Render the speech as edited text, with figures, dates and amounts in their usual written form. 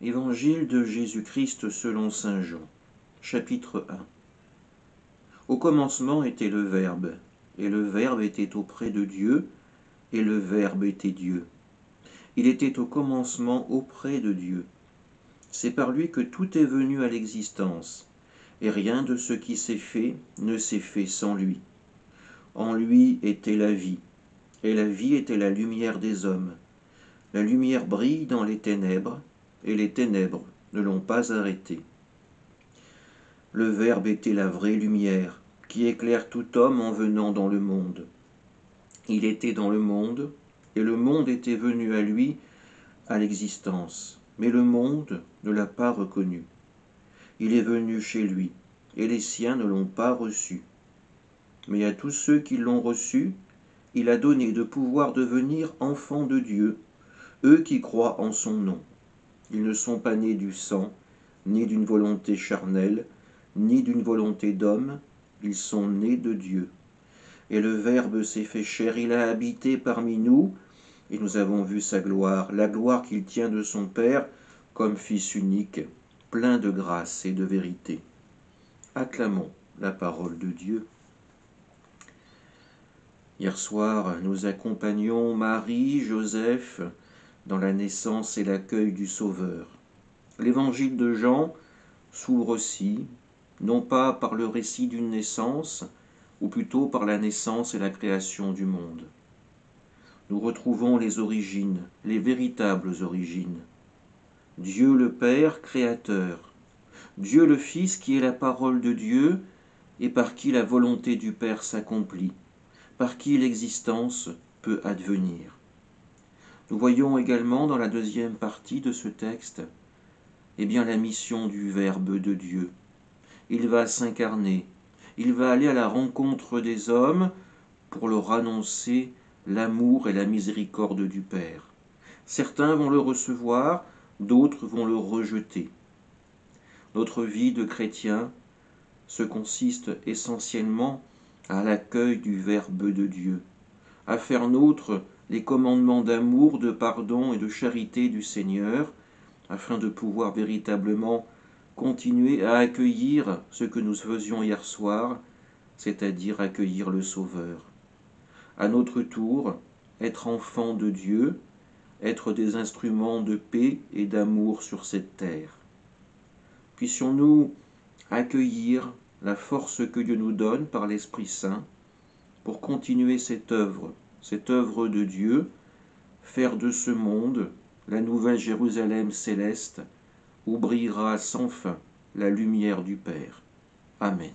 Évangile de Jésus-Christ selon saint Jean, chapitre 1. Au commencement était le Verbe, et le Verbe était auprès de Dieu, et le Verbe était Dieu. Il était au commencement auprès de Dieu. C'est par lui que tout est venu à l'existence, et rien de ce qui s'est fait ne s'est fait sans lui. En lui était la vie, et la vie était la lumière des hommes. La lumière brille dans les ténèbres, et les ténèbres ne l'ont pas arrêtée. Le Verbe était la vraie lumière, qui éclaire tout homme en venant dans le monde. Il était dans le monde, et le monde était venu à lui, à l'existence. Mais le monde ne l'a pas reconnu. Il est venu chez lui, et les siens ne l'ont pas reçu. Mais à tous ceux qui l'ont reçu, il a donné de pouvoir devenir enfants de Dieu, eux qui croient en son nom. Ils ne sont pas nés du sang, ni d'une volonté charnelle, ni d'une volonté d'homme, ils sont nés de Dieu. Et le Verbe s'est fait chair, il a habité parmi nous, et nous avons vu sa gloire, la gloire qu'il tient de son Père, comme Fils unique, plein de grâce et de vérité. Acclamons la parole de Dieu. Hier soir, nous accompagnions Marie, Joseph, dans la naissance et l'accueil du Sauveur. L'évangile de Jean s'ouvre aussi, non pas par le récit d'une naissance, ou plutôt par la naissance et la création du monde. Nous retrouvons les origines, les véritables origines. Dieu le Père créateur, Dieu le Fils qui est la parole de Dieu et par qui la volonté du Père s'accomplit, par qui l'existence peut advenir. Nous voyons également dans la deuxième partie de ce texte la mission du Verbe de Dieu. Il va s'incarner, il va aller à la rencontre des hommes pour leur annoncer l'amour et la miséricorde du Père. Certains vont le recevoir, d'autres vont le rejeter. Notre vie de chrétien se consiste essentiellement à l'accueil du Verbe de Dieu, à faire nôtre les commandements d'amour, de pardon et de charité du Seigneur, afin de pouvoir véritablement continuer à accueillir ce que nous faisions hier soir, c'est-à-dire accueillir le Sauveur. À notre tour, être enfants de Dieu, être des instruments de paix et d'amour sur cette terre. Puissions-nous accueillir la force que Dieu nous donne par l'Esprit Saint pour continuer cette œuvre de Dieu, faire de ce monde la nouvelle Jérusalem céleste où brillera sans fin la lumière du Père. Amen.